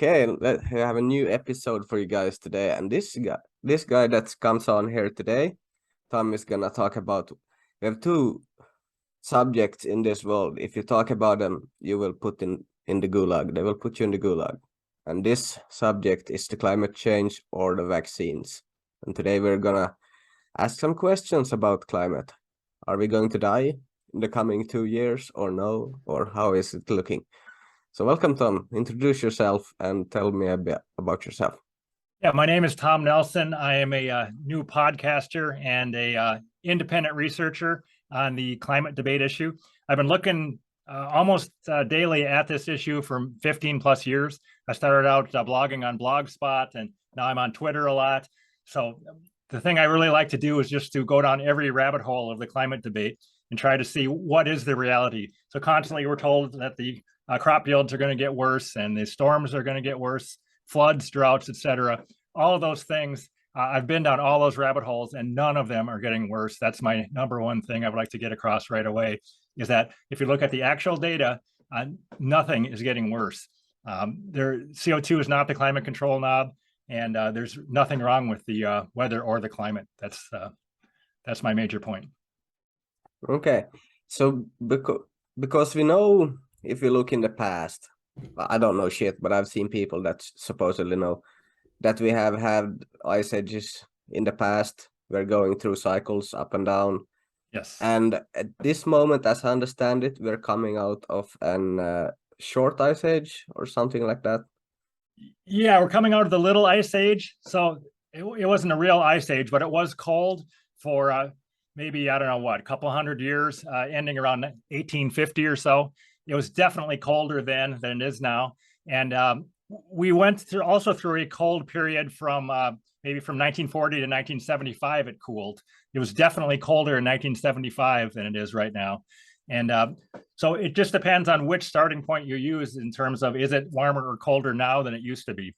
Okay, we have a new episode for you guys today, and this guy that comes on here today, Tom is gonna talk about. We have two subjects in this world. If you talk about them, you will put in the gulag. They will put you in the gulag. And this subject is the climate change or the vaccines. And today we're gonna ask some questions about climate. Are we going to die in the coming 2 years or no? Or how is it looking? So welcome, Tom. Introduce yourself and tell me a bit about yourself. Yeah, my name is Tom Nelson. I am a new podcaster and a independent researcher on the climate debate issue. I've been looking almost daily at this issue for 15 plus years. I started out blogging on Blogspot, and now I'm on Twitter a lot. So the thing I really like to do is just to go down every rabbit hole of the climate debate and try to see what is the reality. So constantly we're told that the crop yields are going to get worse and the storms are going to get worse, floods, droughts, etc. All of those things, I've been down all those rabbit holes and none of them are getting worse. That's my number one thing I would like to get across right away, is that if you look at the actual data, nothing is getting worse. CO2 is not the climate control knob, and there's nothing wrong with the weather or the climate. That's my major point. Okay, so because we know, if you look in the past, I don't know shit, but I've seen people that supposedly know that we have had ice ages in the past. We're going through cycles up and down. Yes. And at this moment, as I understand it, we're coming out of an short ice age or something like that. Yeah, we're coming out of the little ice age. So it wasn't a real ice age, but it was cold for maybe, I don't know what, a couple hundred years, ending around 1850 or so. It was definitely colder then than it is now. And we went through a cold period from maybe from 1940 to 1975, it cooled. It was definitely colder in 1975 than it is right now. And so it just depends on which starting point you use in terms of, is it warmer or colder now than it used to be?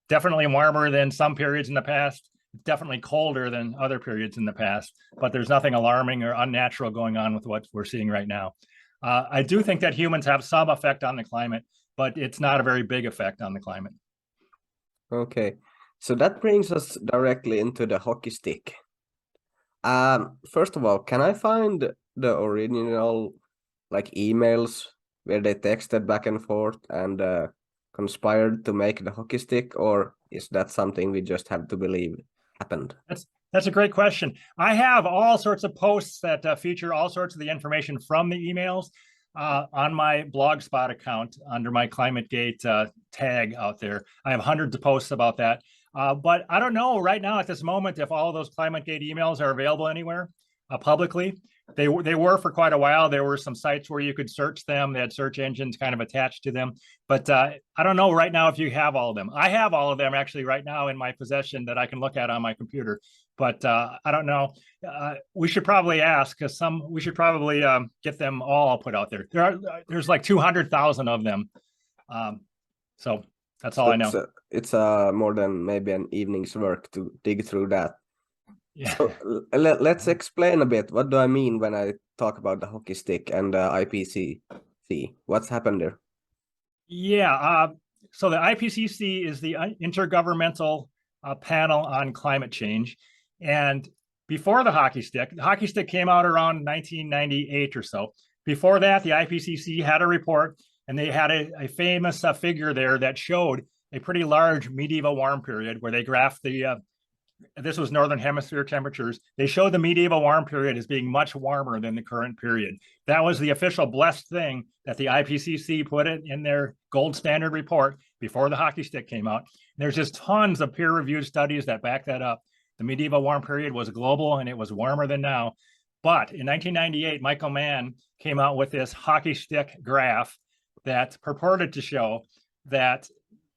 Definitely warmer than some periods in the past, definitely colder than other periods in the past, but there's nothing alarming or unnatural going on with what we're seeing right now. I do think that humans have some effect on the climate, but it's not a very big effect on the climate. Okay, so that brings us directly into the hockey stick. First of all, can I find the original emails where they texted back and forth and conspired to make the hockey stick, or is that something we just have to believe happened? That's a great question. I have all sorts of posts that feature all sorts of the information from the emails on my Blogspot account under my ClimateGate tag out there. I have hundreds of posts about that. But I don't know right now at this moment if all of those ClimateGate emails are available anywhere publicly. They were for quite a while. There were some sites where you could search them. They had search engines kind of attached to them. But I don't know right now if you have all of them. I have all of them actually right now in my possession that I can look at on my computer. But I don't know. We should probably ask, because we should probably get them all put out there. There's like 200,000 of them. So that's all I know. It's more than maybe an evening's work to dig through that. Yeah. So let's explain a bit. What do I mean when I talk about the hockey stick and the IPCC? What's happened there? Yeah. So the IPCC is the Intergovernmental Panel on Climate Change. And before the hockey stick came out around 1998 or so. Before that, the IPCC had a report, and they had a famous figure there that showed a pretty large medieval warm period where they graphed this was Northern Hemisphere temperatures. They showed the medieval warm period as being much warmer than the current period. That was the official blessed thing that the IPCC put it in their gold standard report before the hockey stick came out. There's just tons of peer-reviewed studies that back that up. The medieval warm period was global and it was warmer than now. But in 1998, Michael Mann came out with this hockey stick graph that purported to show that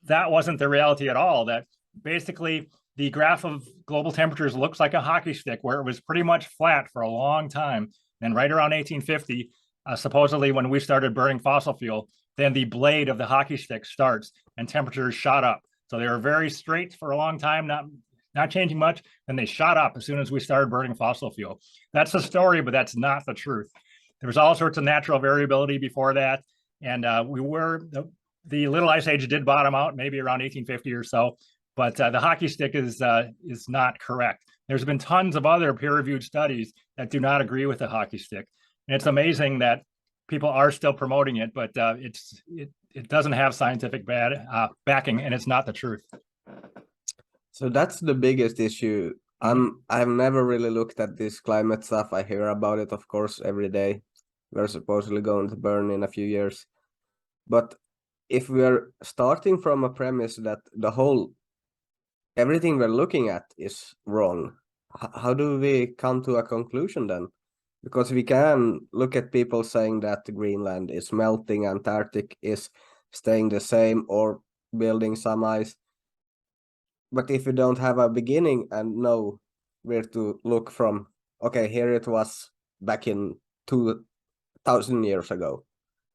that wasn't the reality at all, that basically the graph of global temperatures looks like a hockey stick where it was pretty much flat for a long time. And right around 1850, supposedly when we started burning fossil fuel, then the blade of the hockey stick starts and temperatures shot up. So they were very straight for a long time, not changing much. Then they shot up as soon as we started burning fossil fuel. That's the story, but that's not the truth. There was all sorts of natural variability before that. And the little ice age did bottom out maybe around 1850 or so, but the hockey stick is not correct. There's been tons of other peer-reviewed studies that do not agree with the hockey stick, and it's amazing that people are still promoting it, but it doesn't have scientific backing, and it's not the truth. So that's the biggest issue. I've never really looked at this climate stuff. I hear about it, of course, every day. We're supposedly going to burn in a few years. But if we're starting from a premise that everything we're looking at is wrong, how do we come to a conclusion then? Because we can look at people saying that Greenland is melting, Antarctic is staying the same or building some ice. But if you don't have a beginning and know where to look from, okay, here it was back in 2000 years ago,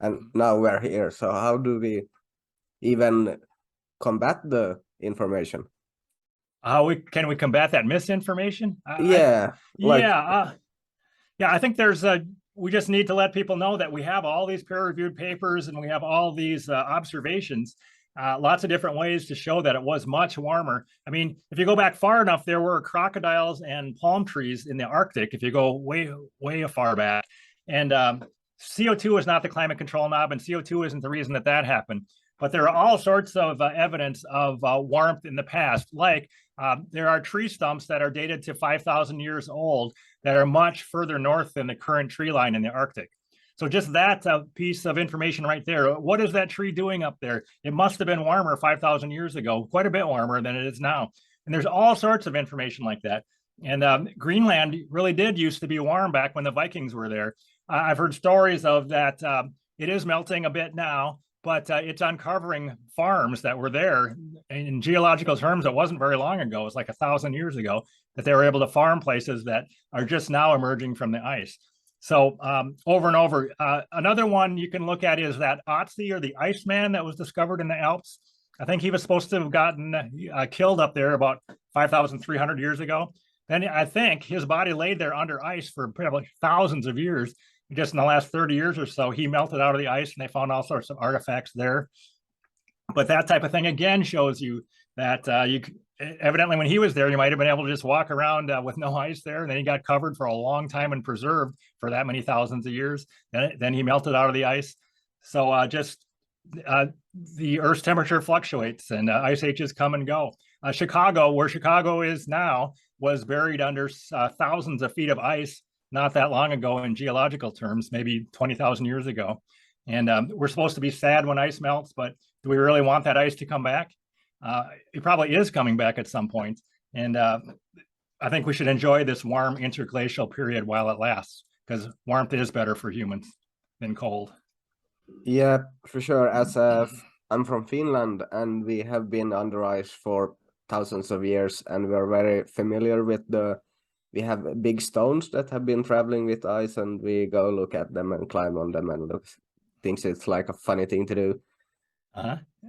and now we're here. So how do we even combat the information? Can we combat that misinformation? Yeah, I think we just need to let people know that we have all these peer-reviewed papers and we have all these observations, lots of different ways to show that it was much warmer. I mean, if you go back far enough, there were crocodiles and palm trees in the Arctic, if you go way, way far back. And CO2 is not the climate control knob, and CO2 isn't the reason that happened. But there are all sorts of evidence of warmth in the past, like there are tree stumps that are dated to 5,000 years old that are much further north than the current tree line in the Arctic. So just that piece of information right there, what is that tree doing up there? It must have been warmer 5,000 years ago, quite a bit warmer than it is now. And there's all sorts of information like that. And Greenland really did used to be warm back when the Vikings were there. I've heard stories of that. It is melting a bit now, but it's uncovering farms that were there. In geological terms, it wasn't very long ago. It was like 1,000 years ago that they were able to farm places that are just now emerging from the ice. So over and over. Another one you can look at is that Otzi, or the Iceman, that was discovered in the Alps. I think he was supposed to have gotten killed up there about 5,300 years ago. Then I think his body laid there under ice for probably thousands of years. Just in the last 30 years or so, he melted out of the ice, and they found all sorts of artifacts there. But that type of thing again shows you that evidently when he was there, you might have been able to just walk around with no ice there, and then he got covered for a long time and preserved for that many thousands of years. Then he melted out of the ice. So the Earth's temperature fluctuates, and ice ages come and go. Chicago, where Chicago is now, was buried under thousands of feet of ice not that long ago in geological terms, maybe 20,000 years ago. And we're supposed to be sad when ice melts, but do we really want that ice to come back? It probably is coming back at some point. And I think we should enjoy this warm interglacial period while it lasts, because warmth is better for humans than cold. Yeah, for sure. As I'm from Finland, and we have been under ice for thousands of years, and we're very familiar with we have big stones that have been traveling with ice, and we go look at them and climb on them and look. Thinks it's like a funny thing to do.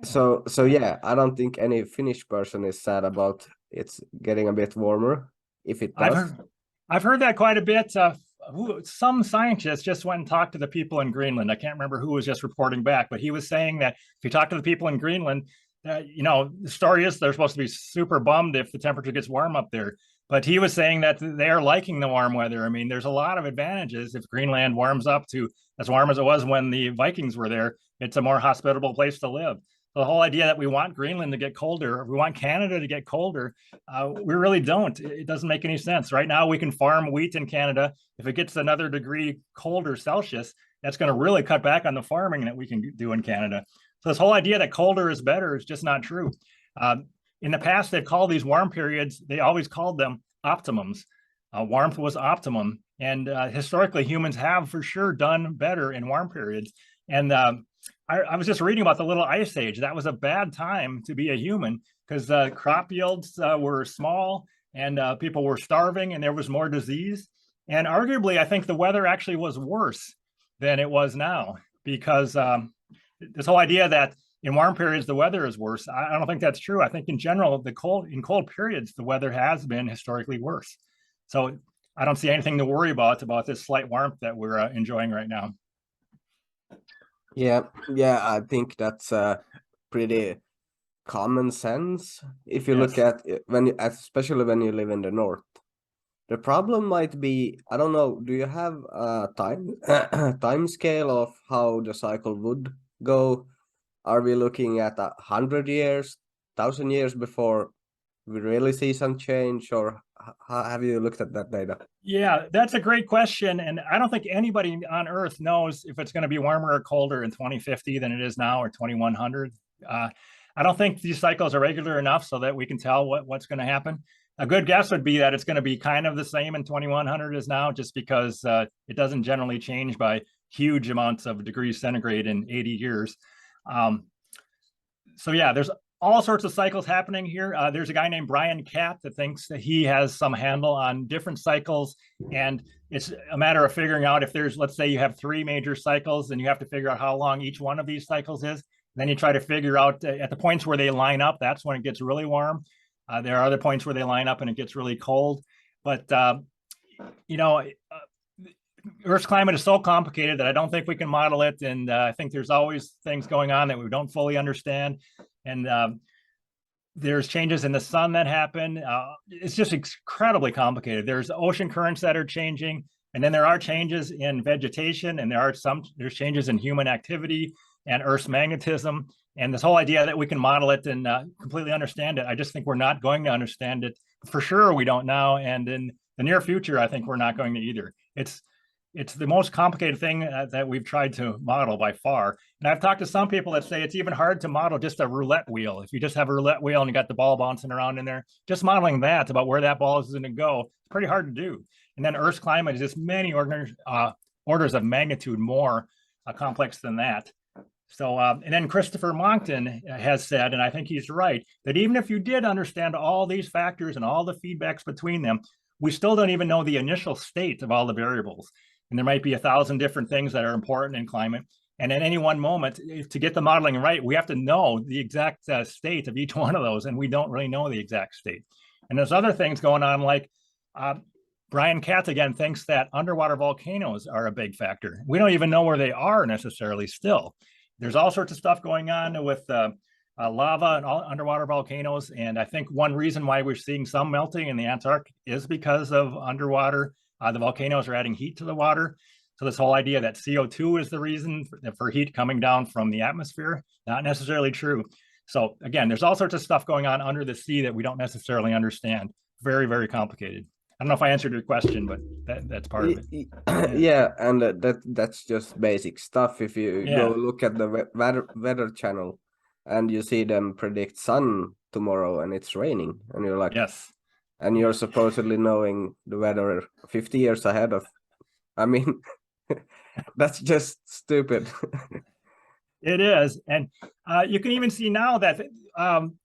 So yeah, I don't think any Finnish person is sad about it's getting a bit warmer. If it does, I've heard that quite a bit. Some scientists just went and talked to the people in Greenland. I can't remember who was just reporting back, but he was saying that if you talk to the people in Greenland, the story is they're supposed to be super bummed if the temperature gets warm up there. But he was saying that they're liking the warm weather. I mean, there's a lot of advantages if Greenland warms up to as warm as it was when the Vikings were there. It's a more hospitable place to live. The whole idea that we want Greenland to get colder, or we want Canada to get colder, we really don't. It doesn't make any sense. Right now, we can farm wheat in Canada. If it gets another degree colder Celsius, that's going to really cut back on the farming that we can do in Canada. So this whole idea that colder is better is just not true. In the past, they've called these warm periods, they always called them optimums. Warmth was optimum. And historically, humans have for sure done better in warm periods. And I was just reading about the little ice age. That was a bad time to be a human, because crop yields were small, and people were starving, and there was more disease. And arguably, I think the weather actually was worse than it was now, because this whole idea that in warm periods the weather is worse, I don't think that's true. I think in general, in cold periods, the weather has been historically worse. So I don't see anything to worry about this slight warmth that we're enjoying right now. Yeah, yeah, I think that's pretty common sense if you look Yes. at it when especially when you live in the north. The problem might be, I don't know, do you have a time scale of how the cycle would go? Are we looking at 100 years, 1,000 years before we really see some change, or have you looked at that data? Yeah, that's a great question. And I don't think anybody on Earth knows if it's going to be warmer or colder in 2050 than it is now or 2100. I don't think these cycles are regular enough so that we can tell what's going to happen. A good guess would be that it's going to be kind of the same in 2100 as now, just because it doesn't generally change by huge amounts of degrees centigrade in 80 years. Um, so yeah, there's all sorts of cycles happening here. There's a guy named Brian Catt that thinks that he has some handle on different cycles, and it's a matter of figuring out if there's, let's say you have three major cycles, and you have to figure out how long each one of these cycles is. Then you try to figure out at the points where they line up, that's when it gets really warm. There are other points where they line up and it gets really cold. But you know, Earth's climate is so complicated that I don't think we can model it. And I think there's always things going on that we don't fully understand. And there's changes in the sun that happen. It's just incredibly complicated. There's ocean currents that are changing, and then there are changes in vegetation, and there's changes in human activity and Earth's magnetism. And this whole idea that we can model it and completely understand it, I just think we're not going to understand it for sure. We don't now, and in the near future, I think we're not going to either. It's the most complicated thing that we've tried to model by far. And I've talked to some people that say it's even hard to model just a roulette wheel. If you just have a roulette wheel and you got the ball bouncing around in there, just modeling that about where that ball is going to go, it's pretty hard to do. And then Earth's climate is just many orders of magnitude more complex than that. So, and then Christopher Monckton has said, and I think he's right, that even if you did understand all these factors and all the feedbacks between them, we still don't even know the initial state of all the variables. And there might be 1,000 different things that are important in climate. And at any one moment, to get the modeling right, we have to know the exact state of each one of those. And we don't really know the exact state. And there's other things going on, like Brian Katz again thinks that underwater volcanoes are a big factor. We don't even know where they are necessarily still. There's all sorts of stuff going on with lava and all underwater volcanoes. And I think one reason why we're seeing some melting in the Antarctic is because of underwater. The volcanoes are adding heat to the water. So this whole idea that CO2 is the reason for heat coming down from the atmosphere, not necessarily true. So again, there's all sorts of stuff going on under the sea that we don't necessarily understand. Very, very complicated. I don't know if I answered your question, but that's part of it. Yeah, and that's just basic stuff. If you go look at the weather channel and you see them predict sun tomorrow and it's raining, and you're like, yes, and you're supposedly knowing the weather 50 years ahead of, I mean, that's just stupid. it is. And you can even see now that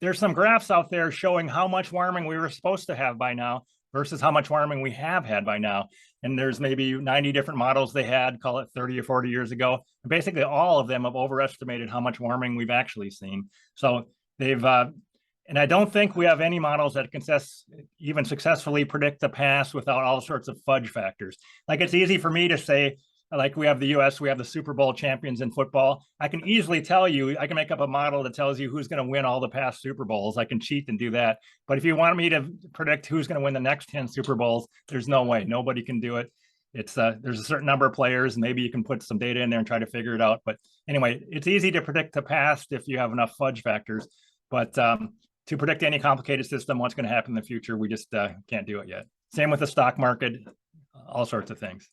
there's some graphs out there showing how much warming we were supposed to have by now versus how much warming we have had by now. And there's maybe 90 different models they had, call it 30 or 40 years ago. And basically all of them have overestimated how much warming we've actually seen. So they've, and I don't think we have any models that can even successfully predict the past without all sorts of fudge factors. Like it's easy for me to say, like we have the US, we have the Super Bowl champions in football. I can easily tell you, I can make up a model that tells you who's going to win all the past Super Bowls. I can cheat and do that. But if you want me to predict who's going to win the next 10 Super Bowls, there's no way. Nobody can do it. It's there's a certain number of players, and maybe you can put some data in there and try to figure it out. But anyway, it's easy to predict the past if you have enough fudge factors. But to predict any complicated system, what's going to happen in the future, we just can't do it yet. Same with the stock market, all sorts of things.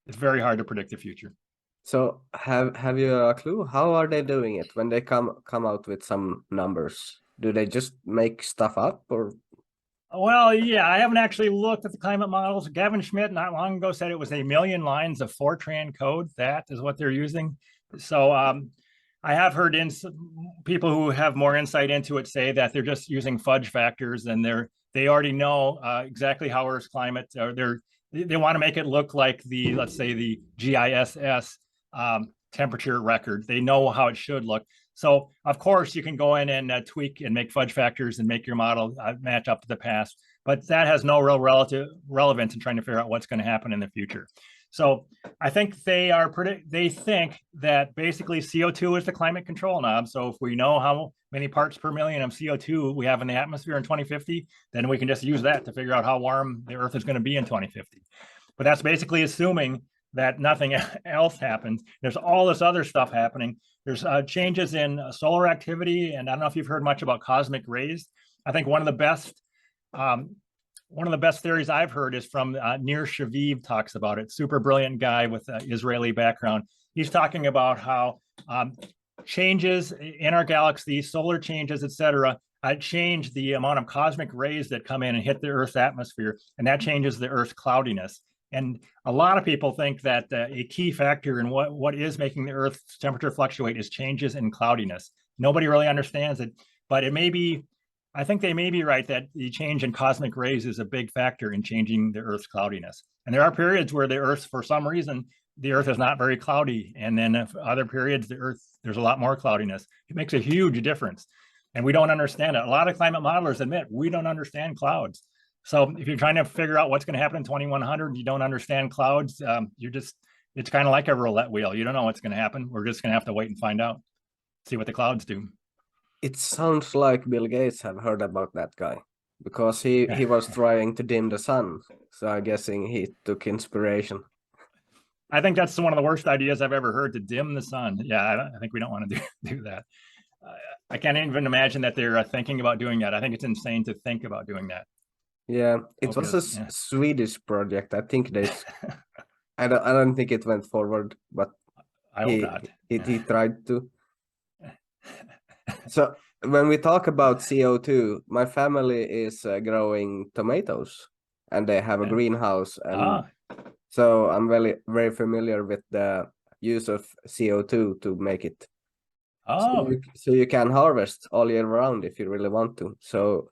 It's very hard to predict the future. So have you a clue? How are they doing it when they come out with some numbers? Do they just make stuff up, or? Well, yeah, I haven't actually looked at the climate models. Gavin Schmidt not long ago said it was 1,000,000 lines of Fortran code. That is what they're using. So I have heard people who have more insight into it say that they're just using fudge factors, and they already know exactly how Earth's climate, or they want to make it look like let's say the GISS temperature record. They know how it should look. So of course you can go in and tweak and make fudge factors and make your model match up to the past, but that has no real relevance in trying to figure out what's going to happen in the future. So I think they think that basically CO2 is the climate control knob. So if we know how many parts per million of CO2 we have in the atmosphere in 2050, then we can just use that to figure out how warm the Earth is going to be in 2050. But that's basically assuming that nothing else happens. There's all this other stuff happening. There's changes in solar activity, and I don't know if you've heard much about cosmic rays. I think one of the best theories I've heard is from Nir Shaviv talks about it. Super brilliant guy with an Israeli background. He's talking about how changes in our galaxy, solar changes, etc., change the amount of cosmic rays that come in and hit the Earth's atmosphere, and that changes the Earth's cloudiness. And a lot of people think that a key factor in what is making the Earth's temperature fluctuate is changes in cloudiness. Nobody really understands it, but it may be, I think they may be right that the change in cosmic rays is a big factor in changing the Earth's cloudiness. And there are periods where the Earth, for some reason, the Earth is not very cloudy. And then if other periods, the Earth, there's a lot more cloudiness. It makes a huge difference. And we don't understand it. A lot of climate modelers admit we don't understand clouds. So if you're trying to figure out what's going to happen in 2100, you don't understand clouds, it's kind of like a roulette wheel. You don't know what's going to happen. We're just going to have to wait and find out, see what the clouds do. It sounds like Bill Gates have heard about that guy, because he was trying to dim the sun. So I'm guessing he took inspiration. I think that's one of the worst ideas I've ever heard, to dim the sun. Yeah, I think we don't want to do that. I can't even imagine that they're thinking about doing that. I think it's insane to think about doing that. Yeah, it was a Swedish project. I think they. I don't think it went forward, but I hope not. He tried to. So when we talk about CO2, my family is growing tomatoes, and they have a greenhouse, and so I'm very familiar with the use of CO2 to make it. Oh, so you can harvest all year round if you really want to. So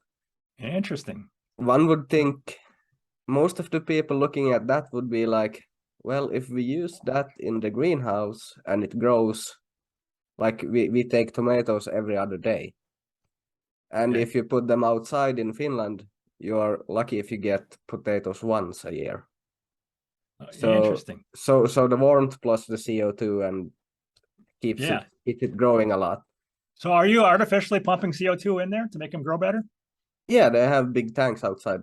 interesting. One would think most of the people looking at that would be like, well, if we use that in the greenhouse and it grows, like we take tomatoes every other day. And if you put them outside in Finland, you are lucky if you get potatoes once a year. So interesting. So the warmth plus the CO2 and keeps it growing a lot. So are you artificially pumping CO2 in there to make them grow better? Yeah, they have big tanks outside.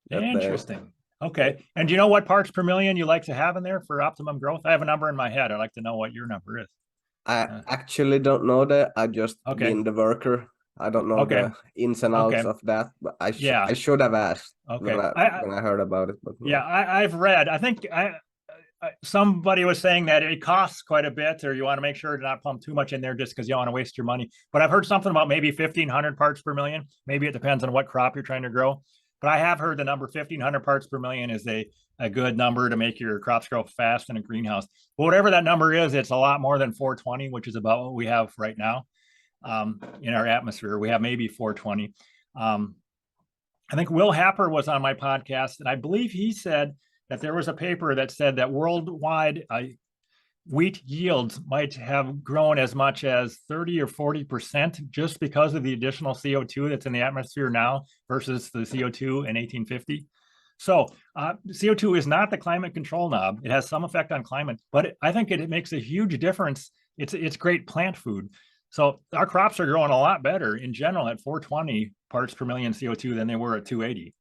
Interesting. Okay. And do you know what parts per million you like to have in there for optimum growth? I have a number in my head. I'd like to know what your number is. I actually don't know that. I just been the worker. I don't know the ins and outs of that, but I should have asked when I heard about it. But I've read. I think somebody was saying that it costs quite a bit, or you want to make sure to not pump too much in there just because you don't want to waste your money. But I've heard something about maybe 1,500 parts per million. Maybe it depends on what crop you're trying to grow. But I have heard the number 1,500 parts per million is a good number to make your crops grow fast in a greenhouse. But whatever that number is, it's a lot more than 420, which is about what we have right now in our atmosphere. We have maybe 420. I think Will Happer was on my podcast, and I believe he said that there was a paper that said that worldwide wheat yields might have grown as much as 30 or 40% just because of the additional CO2 that's in the atmosphere now versus the CO2 in 1850. So CO2 is not the climate control knob. It has some effect on climate, but I think it makes a huge difference. It's great plant food. So our crops are growing a lot better in general at 420 parts per million CO2 than they were at 280.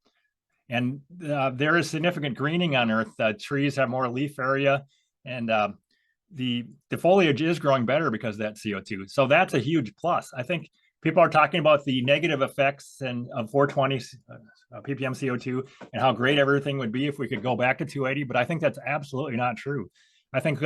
And there is significant greening on Earth. Trees have more leaf area, and the foliage is growing better because of that CO2. So that's a huge plus. I think people are talking about the negative effects of 420 ppm CO2 and how great everything would be if we could go back to 280, but I think that's absolutely not true. I think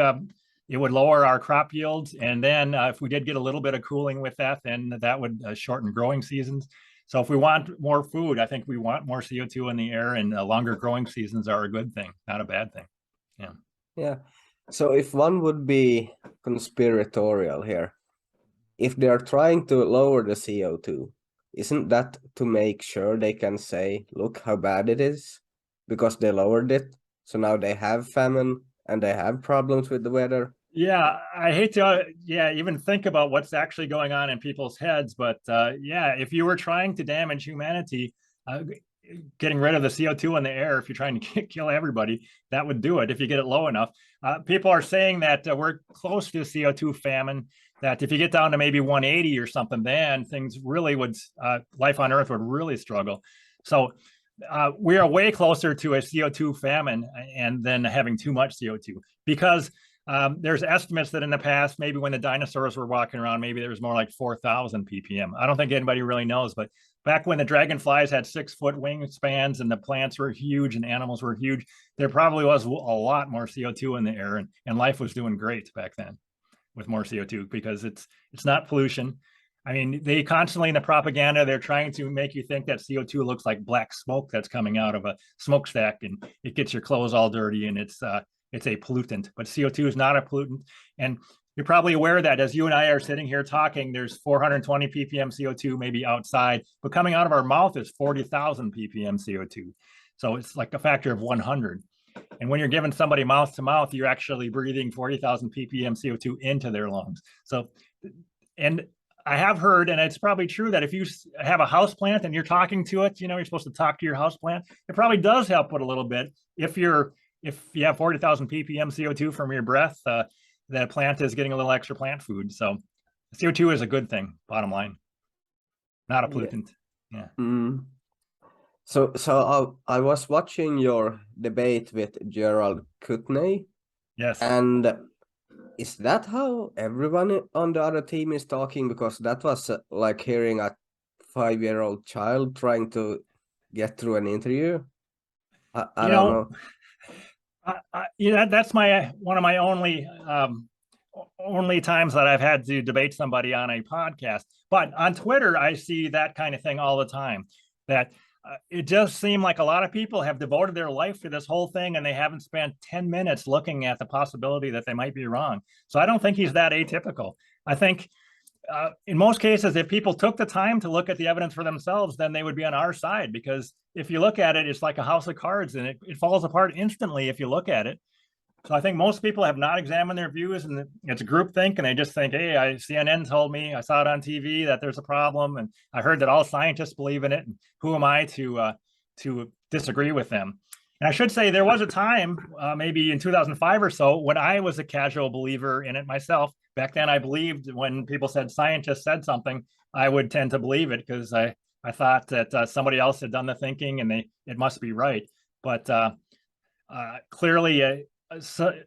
it would lower our crop yields, and then if we did get a little bit of cooling with that, then that would shorten growing seasons. So if we want more food, I think we want more CO2 in the air, and longer growing seasons are a good thing, not a bad thing. Yeah. So if one would be conspiratorial here, if they are trying to lower the CO2, isn't that to make sure they can say, look how bad it is because they lowered it? So now they have famine and they have problems with the weather. Yeah, I hate to even think about what's actually going on in people's heads, but if you were trying to damage humanity, getting rid of the CO2 in the air, if you're trying to kill everybody, that would do it if you get it low enough. People are saying that we're close to CO2 famine, that if you get down to maybe 180 or something, then things really would, life on Earth would really struggle. So we are way closer to a CO2 famine and then having too much CO2, because there's estimates that in the past, maybe when the dinosaurs were walking around, maybe there was more like 4,000 ppm. I don't think anybody really knows, but back when the dragonflies had 6-foot wingspans and the plants were huge and animals were huge, there probably was a lot more CO2 in the air, and life was doing great back then with more CO2 because it's not pollution. I mean, they constantly in the propaganda, they're trying to make you think that CO2 looks like black smoke that's coming out of a smokestack and it gets your clothes all dirty and it's a pollutant, but CO2 is not a pollutant. And you're probably aware that as you and I are sitting here talking, there's 420 ppm CO2 maybe outside, but coming out of our mouth is 40,000 ppm CO2. So it's like a factor of 100. And when you're giving somebody mouth to mouth, you're actually breathing 40,000 ppm CO2 into their lungs. So, and I have heard, and it's probably true, that if you have a house plant and you're talking to it, you're supposed to talk to your house plant. It probably does help with a little bit. If you have 40,000 ppm CO2 from your breath, that plant is getting a little extra plant food. So CO2 is a good thing, bottom line, not a pollutant. Yeah. Mm. So I was watching your debate with Gerald Kutney. Yes. And is that how everyone on the other team is talking? Because that was like hearing a 5-year-old child trying to get through an interview. I don't know. That's one of my only times that I've had to debate somebody on a podcast. But on Twitter, I see that kind of thing all the time. That it just seemed like a lot of people have devoted their life to this whole thing, and they haven't spent 10 minutes looking at the possibility that they might be wrong. So I don't think he's that atypical. I think in most cases, if people took the time to look at the evidence for themselves, then they would be on our side, because if you look at it, it's like a house of cards and it falls apart instantly if you look at it. So I think most people have not examined their views, and it's a group think, and they just think, hey, CNN told me, I saw it on TV that there's a problem, and I heard that all scientists believe in it, and who am I to disagree with them? And I should say there was a time, maybe in 2005 or so, when I was a casual believer in it myself. Back then, I believed when people said scientists said something, I would tend to believe it because I thought that somebody else had done the thinking and it must be right. But clearly,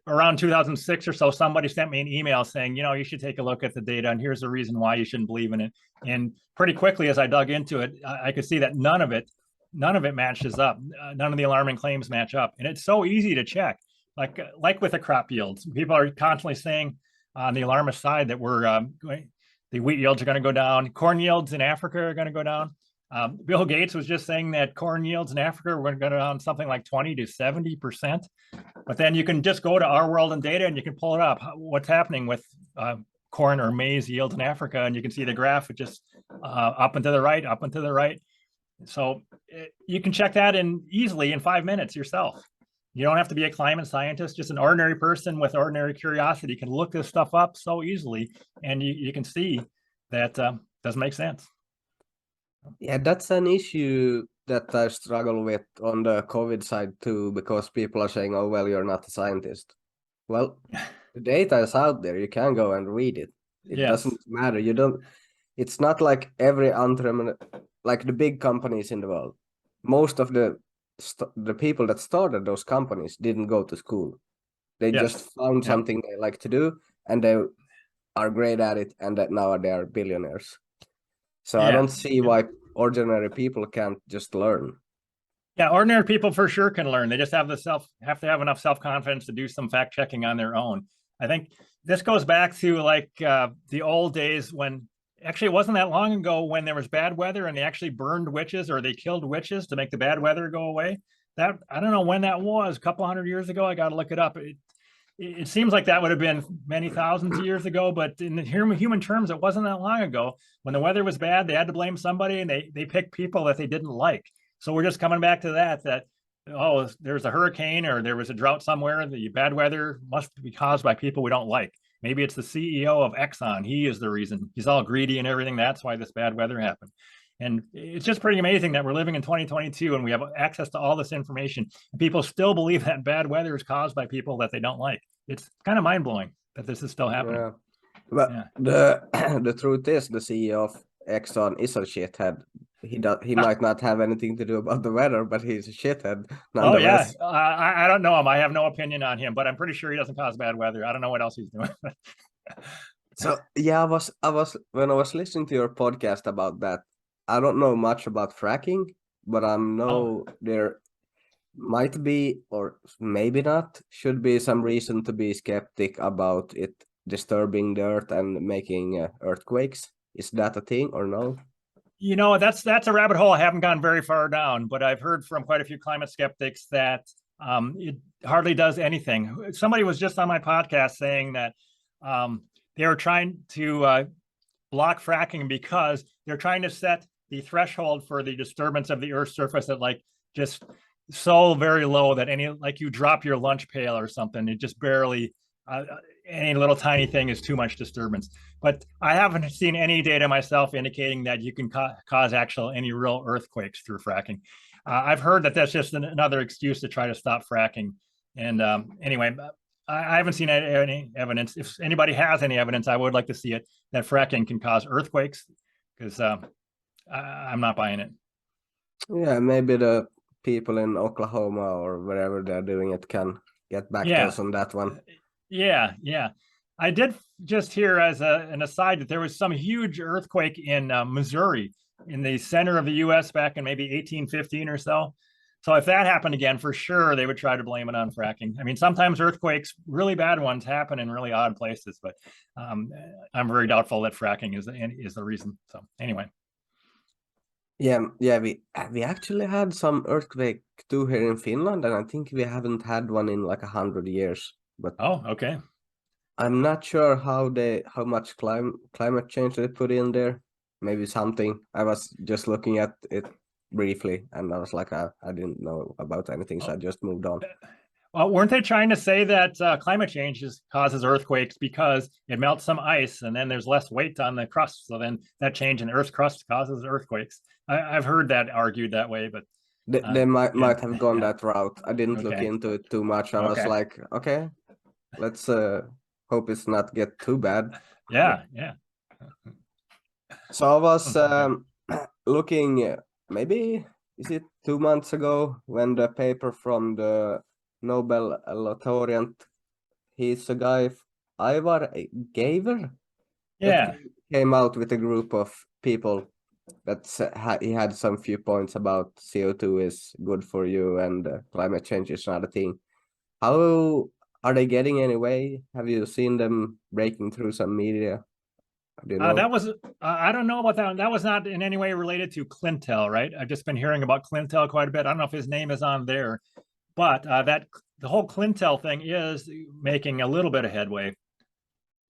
around 2006 or so, somebody sent me an email saying, you should take a look at the data, and here's the reason why you shouldn't believe in it. And pretty quickly, as I dug into it, I could see that none of it matches up. None of the alarming claims match up. And it's so easy to check. Like with the crop yields, people are constantly saying on the alarmist side that the wheat yields are going to go down. Corn yields in Africa are going to go down. Bill Gates was just saying that corn yields in Africa are going to go down something like 20 to 70%. But then you can just go to Our World in Data and you can pull it up. What's happening with corn or maize yields in Africa, and you can see the graph just up and to the right, up and to the right. So you can check that easily in 5 minutes yourself. You don't have to be a climate scientist. Just an ordinary person with ordinary curiosity can look this stuff up so easily, and you can see that doesn't make sense. Yeah, that's an issue that I struggle with on the COVID side too, because people are saying, oh, well, you're not a scientist. Well, the data is out there. You can go and read it. It doesn't matter. It's not like every entrepreneur, like the big companies in the world. Most of the people that started those companies didn't go to school. They just found something they like to do, and they are great at it, and that now they are billionaires. So I don't see why ordinary people can't just learn. Yeah, ordinary people for sure can learn. They just have to have enough self-confidence to do some fact checking on their own. I think this goes back to like the old days when actually it wasn't that long ago when there was bad weather and they actually burned witches or they killed witches to make the bad weather go away. That I don't know when that was, a couple hundred years ago. I got to look it up. It seems like that would have been many thousands of years ago, but in the human terms, it wasn't that long ago. When the weather was bad, they had to blame somebody, and they picked people that they didn't like. So we're just coming back to that oh, there's a hurricane or there was a drought somewhere. The bad weather must be caused by people we don't like. Maybe it's the CEO of Exxon. He is the reason. He's all greedy and everything. That's why this bad weather happened. And it's just pretty amazing that we're living in 2022 and we have access to all this information. People still believe that bad weather is caused by people that they don't like. It's kind of mind blowing that this is still happening. Yeah. But Yeah. the truth is, the CEO of Exxon is a shithead. He might not have anything to do about the weather, but he's a shithead Oh yeah, nonetheless. I don't know him. I have no opinion on him, but I'm pretty sure he doesn't cause bad weather. I don't know what else he's doing. So yeah, I was when I was listening to your podcast about that. I don't know much about fracking, but I Oh, know there might be, or maybe not, should be some reason to be skeptic about it disturbing the earth and making earthquakes. Is that a thing or no? that's a rabbit hole I haven't gone very far down, but I've heard from quite a few climate skeptics that it hardly does anything. Somebody was just on my podcast saying that they were trying to block fracking because they're trying to set the threshold for the disturbance of the Earth's surface at like just so very low that any like you drop your lunch pail or something, it just barely any little tiny thing is too much disturbance. But I haven't seen any data myself indicating that you can cause actual any real earthquakes through fracking. I've heard that that's just another excuse to try to stop fracking. And anyway, I haven't seen any evidence. If anybody has any evidence, I would like to see it that fracking can cause earthquakes, because I'm not buying it. Yeah, maybe the people in Oklahoma or wherever they're doing it can get back to Yeah, us on that one. yeah. I did just hear as an aside that there was some huge earthquake in Missouri, in the center of the U.S. back in maybe 1815 or so. So if that happened again, for sure they would try to blame it on fracking. I mean, sometimes earthquakes, really bad ones, happen in really odd places, but um, I'm very doubtful that fracking is the reason. So anyway. Yeah, we actually had some earthquake too here in Finland, and I think we haven't had one in like 100 years. But Oh, okay. I'm not sure how much climate change they put in there. Maybe something. I was just looking at it briefly, and I was like, I didn't know about anything, so I Oh, just moved on. well, weren't they trying to say that climate change causes earthquakes because it melts some ice and then there's less weight on the crust? So then that change in Earth's crust causes earthquakes. I've heard that argued that way, but They yeah, might have gone yeah, that route. I didn't look okay, into it too much. I was okay, like, okay, let's hope it's not get too bad. But yeah. so I was Okay. looking, maybe is it 2 months ago when the paper from the Nobel laureate, he's a guy, Ivar Gaver, that Yeah. came out with a group of people that he had some few points about CO2 is good for you and climate change is not a thing. How are they getting anyway? Have you seen them breaking through some media? Do you know? That was I don't know about that. That was not in any way related to Clintel, right? I've just been hearing about Clintel quite a bit. I don't know if his name is on there, but that the whole Clintel thing is making a little bit of headway.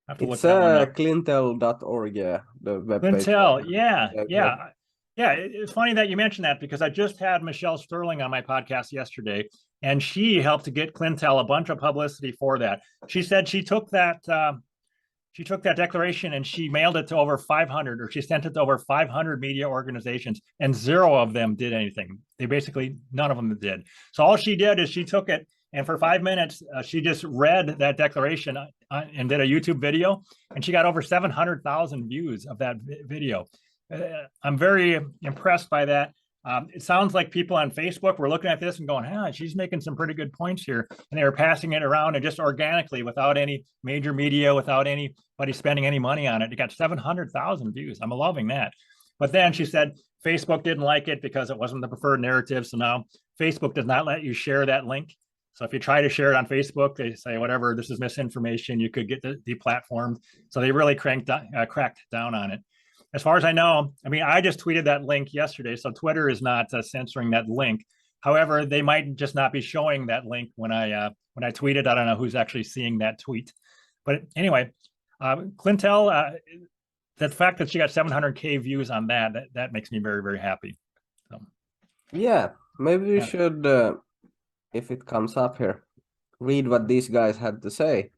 I have to It's look that one up. clintel.org, yeah, the webpage for Clintel, yeah, yeah. yeah. It's funny that you mentioned that because I just had Michelle Sterling on my podcast yesterday, and she helped to get Clintel a bunch of publicity for that. She said she took that declaration and she mailed it to over 500, or she sent it to over 500 media organizations, and zero of them did anything. They basically, none of them did. So all she did is she took it and for 5 minutes, she just read that declaration and did a YouTube video, and she got over 700,000 views of that video. I'm very impressed by that. It sounds like people on Facebook were looking at this and going, she's making some pretty good points here. And they were passing it around and just organically without any major media, without anybody spending any money on it. It got 700,000 views. I'm loving that. But then she said Facebook didn't like it because it wasn't the preferred narrative. So now Facebook does not let you share that link. So if you try to share it on Facebook, they say, whatever, this is misinformation. You could get deplatformed. So they really cracked down on it. As far as I know, I mean, I just tweeted that link yesterday, so Twitter is not censoring that link. However, they might just not be showing that link when I tweet it. I don't know who's actually seeing that tweet. But anyway, Clintel, the fact that she got 700K views on that makes me very, very happy. So, Yeah, maybe we yeah. should, if it comes up here, read what these guys had to say.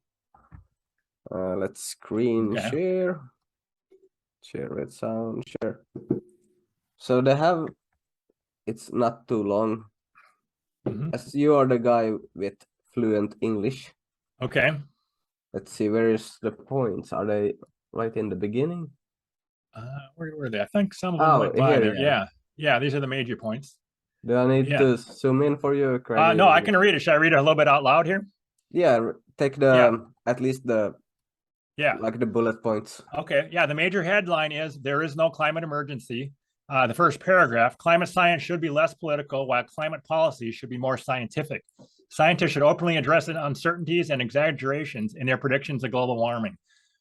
Let's screen Okay. share with sound, share. So they have, it's not too long. Mhm. As you are the guy with fluent English, Okay. let's see, where is the points? Are they right in the beginning? Where were they? I think some of them Oh, went by here, there. yeah. Yeah. Yeah, these are the major points. Do I need Yeah. to zoom in for you? No, I can read it. Should I read it a little bit out loud here? Yeah, take Yeah. the at least the Yeah. like the bullet points. Okay. Yeah. The major headline is there is no climate emergency. The first paragraph, climate science should be less political, while climate policy should be more scientific. Scientists should openly address uncertainties and exaggerations in their predictions of global warming,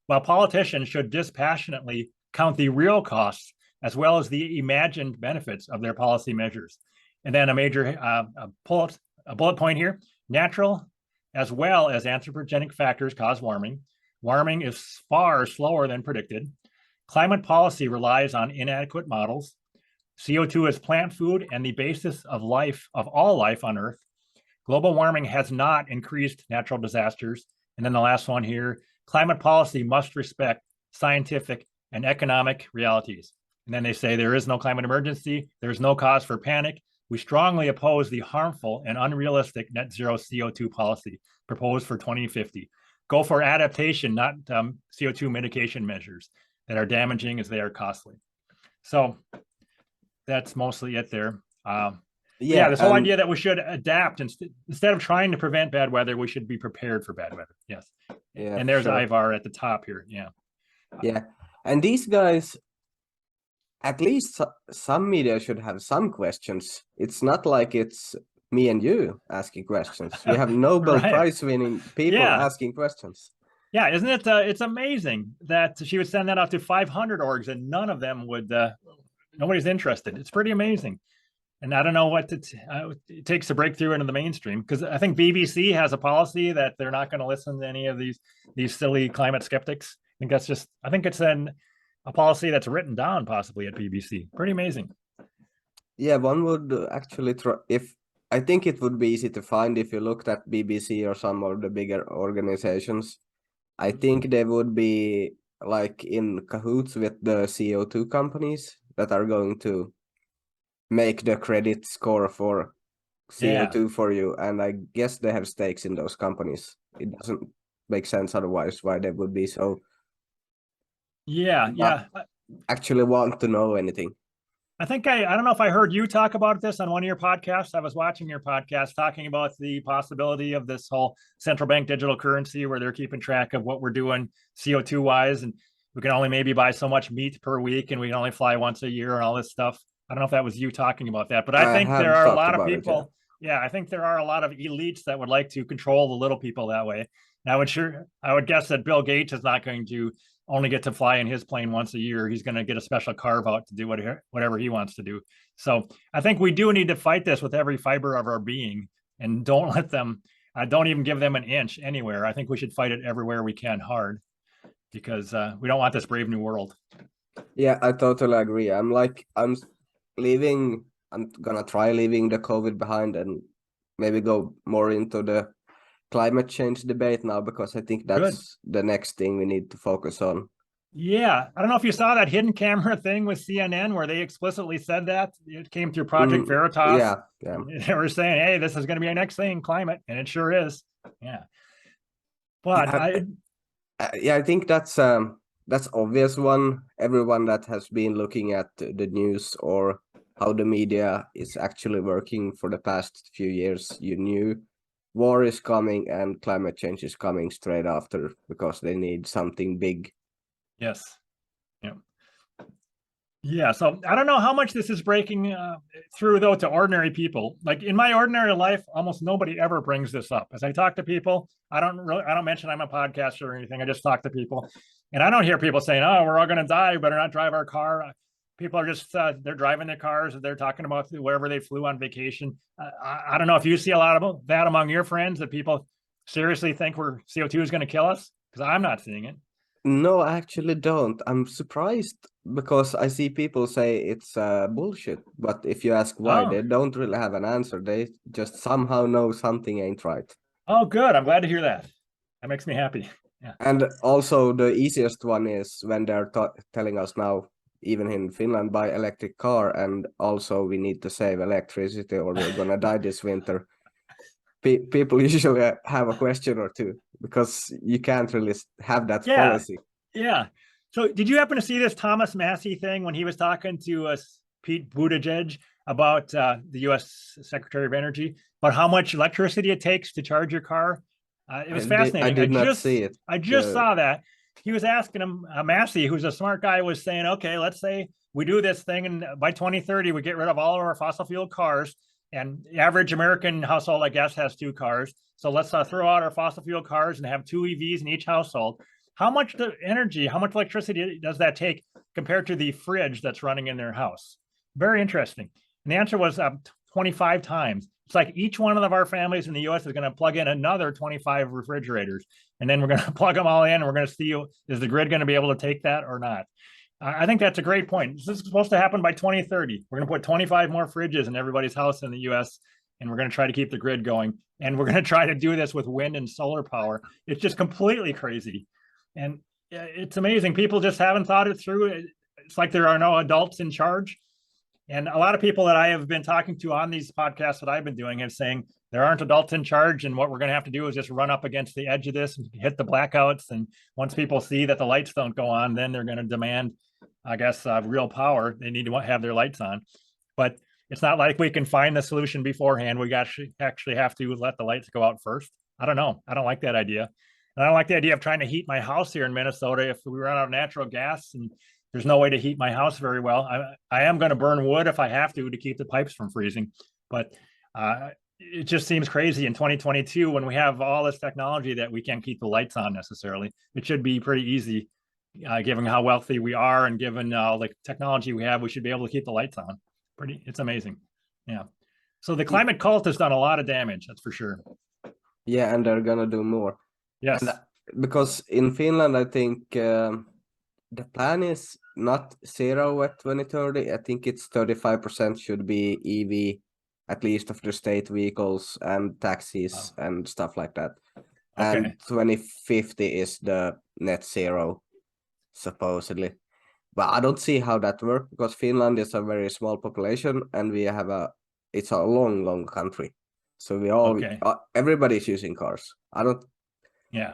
while politicians should dispassionately count the real costs as well as the imagined benefits of their policy measures. And then a major bullet point here, natural as well as anthropogenic factors cause warming. Warming is far slower than predicted. Climate policy relies on inadequate models. CO2 is plant food and the basis of life, of all life on Earth. Global warming has not increased natural disasters. And then the last one here, climate policy must respect scientific and economic realities. And then they say there is no climate emergency. There is no cause for panic. We strongly oppose the harmful and unrealistic net zero CO2 policy proposed for 2050. Go for adaptation, not CO2 mitigation measures that are damaging as they are costly. So that's mostly it there. Yeah, this whole idea that we should adapt instead of trying to prevent bad weather, we should be prepared for bad weather. Yes. Yeah, And there's sure. Ivar at the top here. Yeah. Yeah. And these guys, at least some media should have some questions. It's not like it's me and you asking questions. We have Nobel Right. Prize winning people Yeah. asking questions. Yeah, isn't it? It's amazing that she would send that out to 500 orgs and none of them would. Nobody's interested. It's pretty amazing. And I don't know what it takes to break through into the mainstream, because I think BBC has a policy that they're not going to listen to any of these silly climate skeptics. I think that's just, I think it's a policy that's written down possibly at BBC. Pretty amazing. Yeah, one would actually try if I think it would be easy to find if you looked at BBC or some of the bigger organizations. I think they would be like in cahoots with the CO2 companies that are going to make the credit score for CO2 for you. And I guess they have stakes in those companies. It doesn't make sense otherwise why they would be so. Yeah. Actually want to know anything. I think I don't know if I heard you talk about this on one of your podcasts. I was watching your podcast talking about the possibility of this whole central bank digital currency where they're keeping track of what we're doing CO2 wise. And we can only maybe buy so much meat per week and we can only fly once a year and all this stuff. I don't know if that was you talking about that, but I think there are a lot of people. Yeah, I think there are a lot of elites that would like to control the little people that way. And I would guess that Bill Gates is not going to only get to fly in his plane once a year. He's going to get a special carve out to do whatever he wants to do. So I think we do need to fight this with every fiber of our being and don't let them, don't even give them an inch anywhere. I think we should fight it everywhere we can hard because we don't want this brave new world. Yeah, I totally agree. I'm gonna try leaving the COVID behind and maybe go more into the climate change debate now, because I think that's the next thing we need to focus on. Yeah, I don't know if you saw that hidden camera thing with CNN where they explicitly said that. It came through Project Veritas. Yeah. They were saying, hey, this is going to be our next thing, climate, and it sure is. Yeah. But I think that's obvious one. Everyone that has been looking at the news or how the media is actually working for the past few years, you knew war is coming and climate change is coming straight after, because they need something big. Yes. Yeah. So I don't know how much this is breaking through though to ordinary people. Like in my ordinary life, almost nobody ever brings this up. As I talk to people, I don't mention I'm a podcaster or anything. I just talk to people, and I don't hear people saying, "Oh, we're all going to die. We better not drive our car." People are just they're driving their cars. They're talking about wherever they flew on vacation. I don't know if you see a lot of that among your friends, that people seriously think CO2 is going to kill us, because I'm not seeing it. No, I actually don't. I'm surprised because I see people say it's bullshit. But if you ask why, they don't really have an answer. They just somehow know something ain't right. Oh, good. I'm glad to hear that. That makes me happy. Yeah. And also the easiest one is when they're telling us now, even in Finland, buy electric car, and also we need to save electricity or we're gonna die this winter. People usually have a question or two because you can't really have that policy. Yeah. So did you happen to see this Thomas Massey thing when he was talking to Pete Buttigieg about the U.S. Secretary of Energy, about how much electricity it takes to charge your car? It was fascinating. I did not see it. I just saw that. He was asking him, Massey, who's a smart guy, was saying, okay, let's say we do this thing, and by 2030, we get rid of all of our fossil fuel cars. And the average American household, I guess, has 2 cars. So let's throw out our fossil fuel cars and have 2 EVs in each household. How much energy, how much electricity does that take compared to the fridge that's running in their house? Very interesting. And the answer was 25 times. It's like each one of our families in the US is going to plug in another 25 refrigerators. And then we're going to plug them all in, and we're going to see, is the grid going to be able to take that or not? I think that's a great point. This is supposed to happen by 2030. We're going to put 25 more fridges in everybody's house in the US, and we're going to try to keep the grid going. And we're going to try to do this with wind and solar power. It's just completely crazy. And it's amazing. People just haven't thought it through. It's like there are no adults in charge. And a lot of people that I have been talking to on these podcasts that I've been doing have saying there aren't adults in charge. And what we're going to have to do is just run up against the edge of this and hit the blackouts. And once people see that the lights don't go on, then they're going to demand, I guess, real power. They need to have their lights on. But it's not like we can find the solution beforehand. We actually have to let the lights go out first. I don't know. I don't like that idea. And I don't like the idea of trying to heat my house here in Minnesota if we run out of natural gas and there's no way to heat my house very well. I am going to burn wood if I have to keep the pipes from freezing. But it just seems crazy in 2022 when we have all this technology that we can't keep the lights on necessarily. It should be pretty easy, given how wealthy we are and given all the technology we have. We should be able to keep the lights on. It's amazing. Yeah. So the climate cult has done a lot of damage. That's for sure. Yeah, and they're gonna do more. Yes. And, because in Finland, I think the plan is not 0 at 2030. I think it's 35% should be EV, at least of the state vehicles and taxis and stuff like that. Okay. And 2050 is the net 0, supposedly. But I don't see how that works because Finland is a very small population and it's a long country. So everybody's using cars.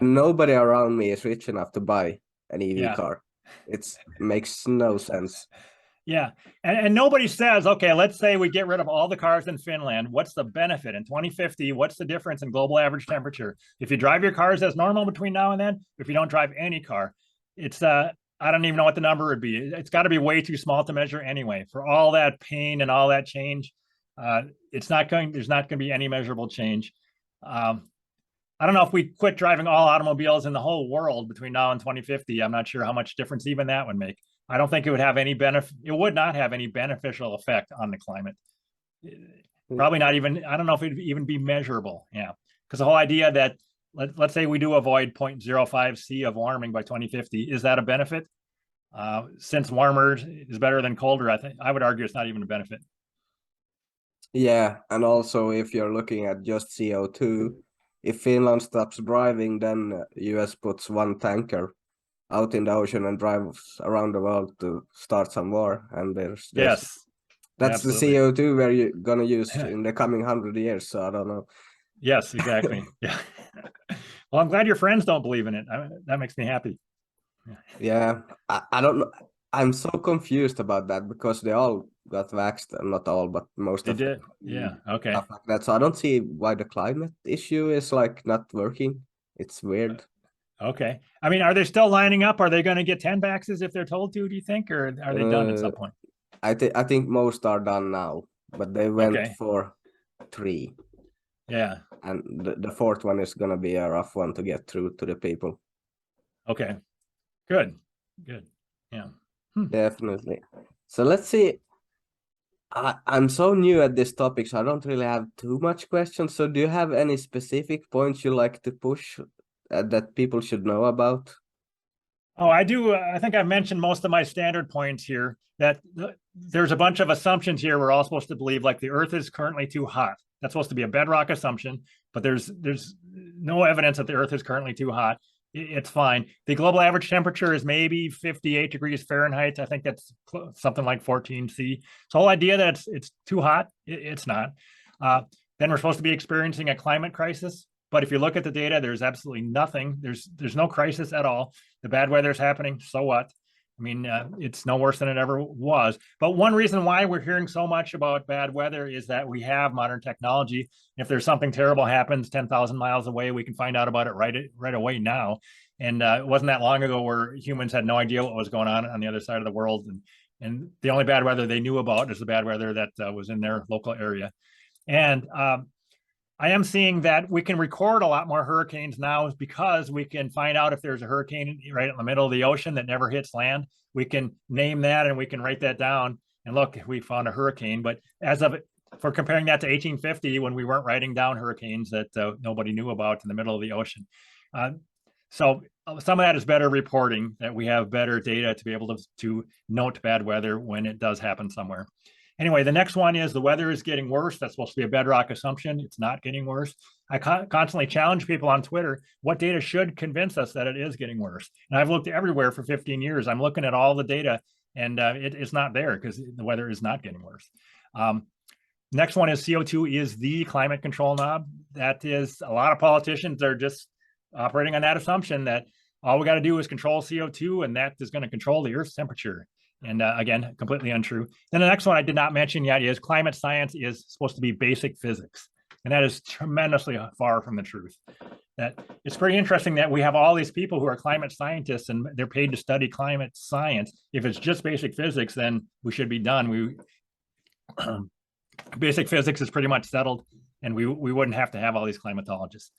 Nobody around me is rich enough to buy an EV car. It makes no sense. Yeah. And nobody says, okay, let's say we get rid of all the cars in Finland. What's the benefit in 2050? What's the difference in global average temperature? If you drive your cars as normal between now and then, if you don't drive any car, it's I don't even know what the number would be. It's got to be way too small to measure anyway. For all that pain and all that change, there's not going to be any measurable change. I don't know if we quit driving all automobiles in the whole world between now and 2050. I'm not sure how much difference even that would make. I don't think it would have any benefit. It would not have any beneficial effect on the climate. Probably not even, I don't know if it'd even be measurable. Yeah. Because the whole idea that let's say we do avoid 0.05 C of warming by 2050. Is that a benefit? Since warmer is better than colder, I would argue it's not even a benefit. Yeah, and also if you're looking at just CO2, if Finland stops driving, then US puts one tanker out in the ocean and drives around the world to start some war. And that's absolutely. The CO2 we're gonna use in the coming 100 years. So I don't know. Yes, exactly. Yeah. Well, I'm glad your friends don't believe in it. That makes me happy. Yeah, I don't know. I'm so confused about that because they all got vaxxed, and not all, but most of them. Yeah. Okay. Stuff like that. So I don't see why the climate issue is like not working. It's weird. Okay. I mean, are they still lining up? Are they going to get 10 vaxes if they're told to, do you think, or are they done at some point? I think most are done now, but they went for 3. Yeah. And the 4th one is going to be a rough one to get through to the people. Okay. Good. Yeah. Definitely. So let's see. I'm so new at this topic, so I don't really have too much questions. So do you have any specific points you like to push that people should know about? Oh, I do. I think I've mentioned most of my standard points here, that there's a bunch of assumptions here we're all supposed to believe, like the Earth is currently too hot. That's supposed to be a bedrock assumption, but there's no evidence that the Earth is currently too hot. it's fine. The global average temperature is maybe 58 degrees Fahrenheit. I think that's something like 14 C. So the whole idea that it's too hot, it's not. Then we're supposed to be experiencing a climate crisis. But if you look at the data, there's absolutely nothing. There's no crisis at all. The bad weather is happening. So what? I mean, it's no worse than it ever was. But one reason why we're hearing so much about bad weather is that we have modern technology. If there's something terrible happens 10,000 miles away, we can find out about it right away now. And it wasn't that long ago where humans had no idea what was going on the other side of the world. And the only bad weather they knew about is the bad weather that was in their local area. And I am seeing that we can record a lot more hurricanes now because we can find out if there's a hurricane right in the middle of the ocean that never hits land. We can name that and we can write that down. And look, we found a hurricane. But as of for comparing that to 1850, when we weren't writing down hurricanes that nobody knew about in the middle of the ocean. So some of that is better reporting, that we have better data to be able to note bad weather when it does happen somewhere. Anyway, the next one is the weather is getting worse. That's supposed to be a bedrock assumption. It's not getting worse. I constantly challenge people on Twitter, what data should convince us that it is getting worse? And I've looked everywhere for 15 years. I'm looking at all the data and it's not there because the weather is not getting worse. Next one is CO2 is the climate control knob. That is, a lot of politicians are just operating on that assumption that all we got to do is control CO2 and that is going to control the Earth's temperature. And again, completely untrue. Then the next one I did not mention yet is climate science is supposed to be basic physics. And that is tremendously far from the truth. That it's pretty interesting that we have all these people who are climate scientists and they're paid to study climate science. If it's just basic physics, then we should be done. Basic physics is pretty much settled and we wouldn't have to have all these climatologists.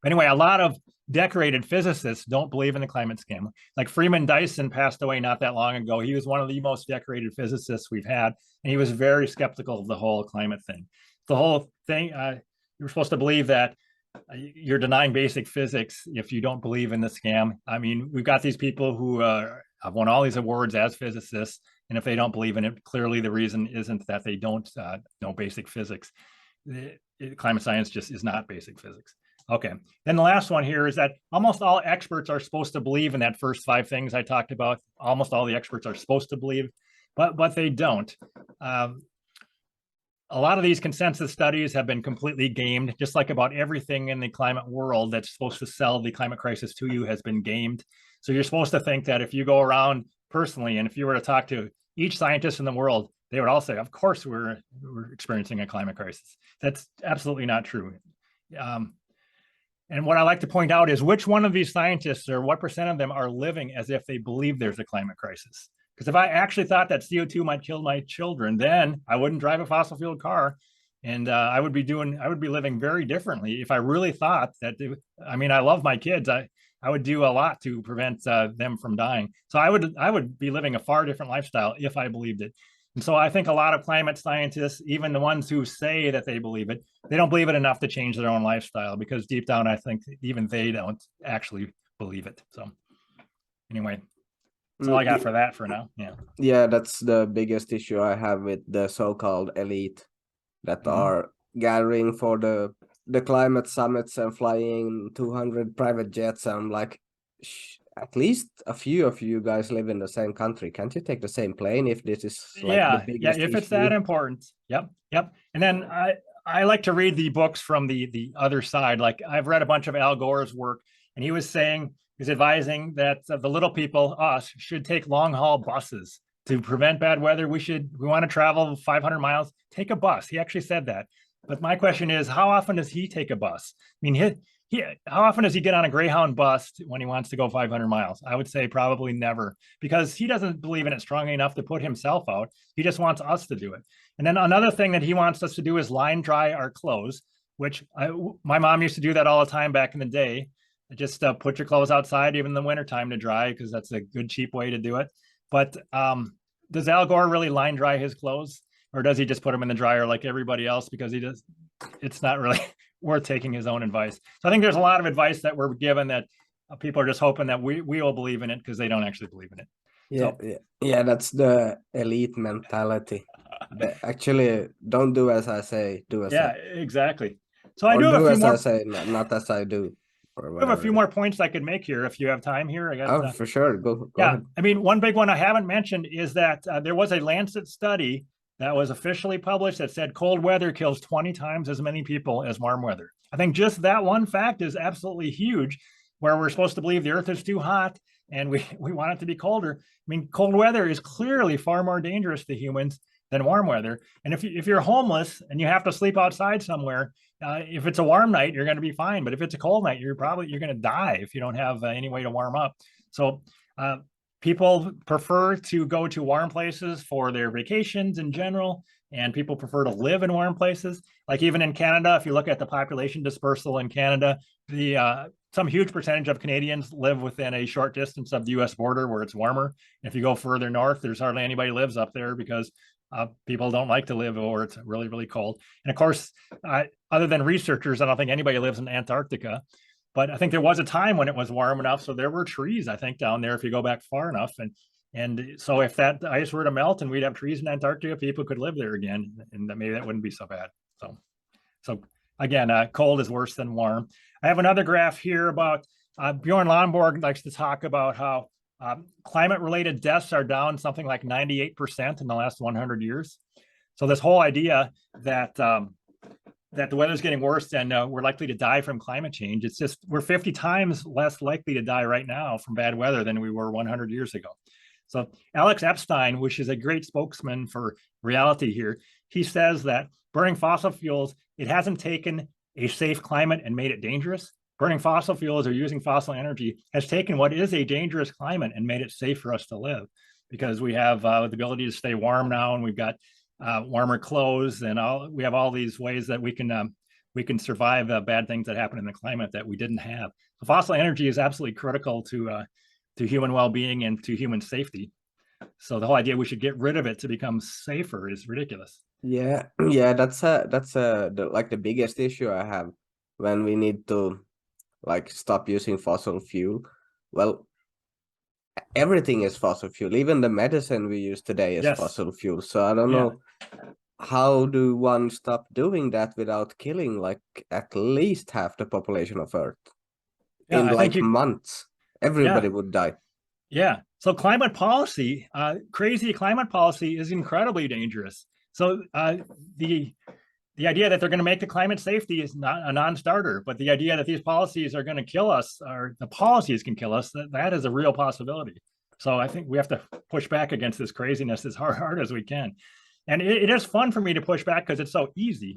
But anyway, a lot of decorated physicists don't believe in the climate scam. Like Freeman Dyson passed away not that long ago. He was one of the most decorated physicists we've had, and he was very skeptical of the whole climate thing. The whole thing, you're supposed to believe that you're denying basic physics if you don't believe in the scam. I mean, we've got these people who have won all these awards as physicists, and if they don't believe in it, clearly the reason isn't that they don't know basic physics. Climate science just is not basic physics. Okay, then the last one here is that almost all experts are supposed to believe in that first 5 things I talked about. Almost all the experts are supposed to believe, but they don't. A lot of these consensus studies have been completely gamed, just like about everything in the climate world that's supposed to sell the climate crisis to you has been gamed. So you're supposed to think that if you go around personally, and if you were to talk to each scientist in the world, they would all say, of course we're experiencing a climate crisis. That's absolutely not true. And what I like to point out is which one of these scientists or what % of them are living as if they believe there's a climate crisis. Because if I actually thought that CO2 might kill my children, then I wouldn't drive a fossil fuel car. And I would be living very differently if I really thought that, I mean, I love my kids. I would do a lot to prevent them from dying. So I would be living a far different lifestyle if I believed it. And so I think a lot of climate scientists, even the ones who say that they believe it, they don't believe it enough to change their own lifestyle because deep down, I think even they don't actually believe it. So anyway, that's all I got for that for now. Yeah. Yeah, that's the biggest issue I have with the so-called elite that are gathering for the climate summits and flying 200 private jets. I'm like, at least a few of you guys live in the same country. Can't you take the same plane if this is like the biggest if issue? it's that important? Yep. And then I like to read the books from the other side. Like I've read a bunch of Al Gore's work, and he's advising that the little people, us, should take long haul buses to prevent bad weather. We want to travel 500 miles, take a bus. He actually said that. But my question is, how often does he take a bus? I mean, how often does he get on a Greyhound bus when he wants to go 500 miles? I would say probably never, because he doesn't believe in it strongly enough to put himself out. He just wants us to do it. And then another thing that he wants us to do is line dry our clothes, which my mom used to do that all the time back in the day. Just put your clothes outside even in the wintertime to dry, because that's a good, cheap way to do it. But does Al Gore really line dry his clothes? Or does he just put them in the dryer like everybody else because it's not really worth taking his own advice. So I think there's a lot of advice that we're given that people are just hoping that we will believe in it because they don't actually believe in it. Yeah, that's the elite mentality. Actually, don't do as I say, do as I. Yeah, exactly. So I do have a few more. As I say, not as I do. or I have a few whatever. more points I could make here if you have time here. I got Oh, for sure. Go yeah. ahead. I mean, one big one I haven't mentioned is that there was a Lancet study that was officially published that said cold weather kills 20 times as many people as warm weather. I think just that one fact is absolutely huge, where we're supposed to believe the earth is too hot and we want it to be colder. I mean, cold weather is clearly far more dangerous to humans than warm weather. And if you're homeless and you have to sleep outside somewhere, if it's a warm night, you're going to be fine. But if it's a cold night, you're going to die if you don't have any way to warm up. So people prefer to go to warm places for their vacations in general, and people prefer to live in warm places. Like even in Canada, if you look at the population dispersal in Canada, some huge percentage of Canadians live within a short distance of the U.S. border where it's warmer. If you go further north, there's hardly anybody lives up there because people don't like to live or it's really, really cold. And of course, other than researchers, I don't think anybody lives in Antarctica. But I think there was a time when it was warm enough, so there were trees, I think, down there if you go back far enough. And so if that ice were to melt and we'd have trees in Antarctica, people could live there again, and maybe that wouldn't be so bad. So again, cold is worse than warm. I have another graph here about Bjorn Lomborg likes to talk about how climate-related deaths are down something like 98% in the last 100 years. So this whole idea that that the weather's getting worse and we're likely to die from climate change. It's just we're 50 times less likely to die right now from bad weather than we were 100 years ago. So Alex Epstein, which is a great spokesman for reality here, he says that burning fossil fuels, it hasn't taken a safe climate and made it dangerous. Burning fossil fuels or using fossil energy has taken what is a dangerous climate and made it safe for us to live, because we have the ability to stay warm now, and we've got warmer clothes, and we have all these ways that we can survive bad things that happen in the climate that we didn't have. So fossil energy is absolutely critical to human well-being and to human safety. So the whole idea we should get rid of it to become safer is ridiculous. Yeah, that's the biggest issue I have when we need to like stop using fossil fuel. Well, everything is fossil fuel. Even the medicine we use today is Yes. fossil fuel. So I don't know, how do one stop doing that without killing like at least half the population of Earth in like months? Everybody would die. Yeah. So climate policy, crazy climate policy is incredibly dangerous. So the idea that they're going to make the climate safety is not a non-starter, but the idea that these policies are going to kill us, or the policies can kill us, that is a real possibility. So I think we have to push back against this craziness as hard as we can. And it is fun for me to push back because it's so easy,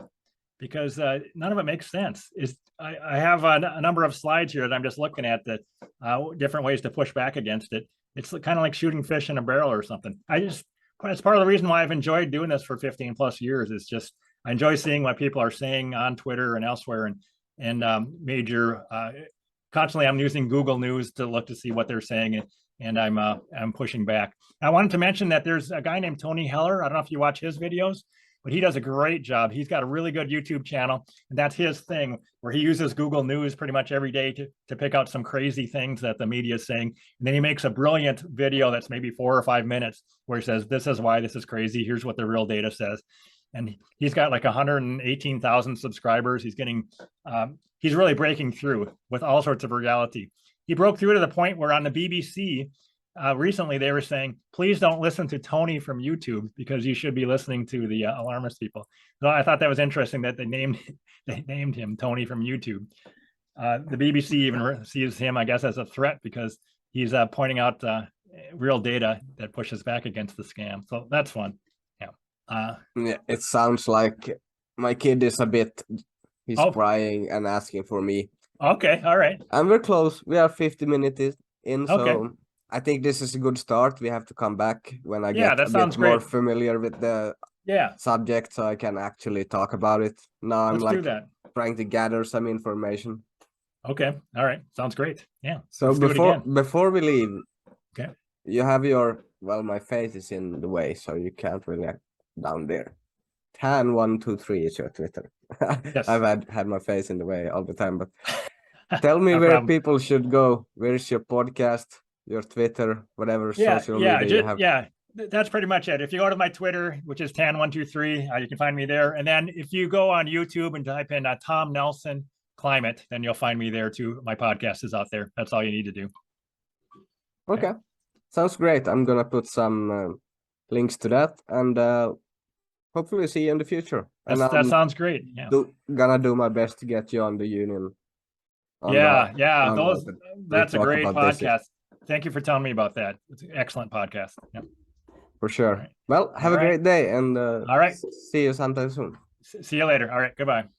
because none of it makes sense. I have a number of slides here that I'm just looking at that different ways to push back against it. It's kind of like shooting fish in a barrel or something. It's part of the reason why I've enjoyed doing this for 15 plus years. Is just I enjoy seeing what people are saying on Twitter and elsewhere, and constantly I'm using Google News to look to see what they're saying, and I'm pushing back. I wanted to mention that there's a guy named Tony Heller. I don't know if you watch his videos, but he does a great job. He's got a really good YouTube channel, and that's his thing, where he uses Google News pretty much every day to pick out some crazy things that the media is saying. And then he makes a brilliant video that's maybe 4 or 5 minutes where he says, this is why this is crazy. Here's what the real data says. And he's got like 118,000 subscribers. He's really breaking through with all sorts of reality. He broke through to the point where on the BBC, recently they were saying, please don't listen to Tony from YouTube, because you should be listening to the alarmist people. So I thought that was interesting that they named him Tony from YouTube. The BBC even sees him, I guess, as a threat because he's pointing out real data that pushes back against the scam. So that's fun. Yeah, it sounds like my kid is he's crying and asking for me. Okay, all right. And we're close. We are 50 minutes in, so I think this is a good start. We have to come back when I get a bit more familiar with the subject, so I can actually talk about it. Now I'm trying to gather some information. Okay, all right, sounds great. Yeah. So before we leave, you have my face is in the way, so you can't really down there. Tan123 is your Twitter. Yes. I've had my face in the way all the time, but tell me where people should go. Where's your podcast, your Twitter, whatever social media you have? Yeah, that's pretty much it. If you go to my Twitter, which is Tan123, you can find me there. And then if you go on YouTube and type in Tom Nelson climate, then you'll find me there too. My podcast is out there. That's all you need to do. Okay. Sounds great. I'm gonna put some links to that, and hopefully see you in the future. And That sounds great. Yeah. Gonna do my best to get you on the union. Yeah. We That's a talk great about this. podcast. Thank you for telling me about that. It's an excellent podcast. Yeah. For sure. Right. Well, have a great day, and all right. see you sometime soon. See you later. All right. Goodbye.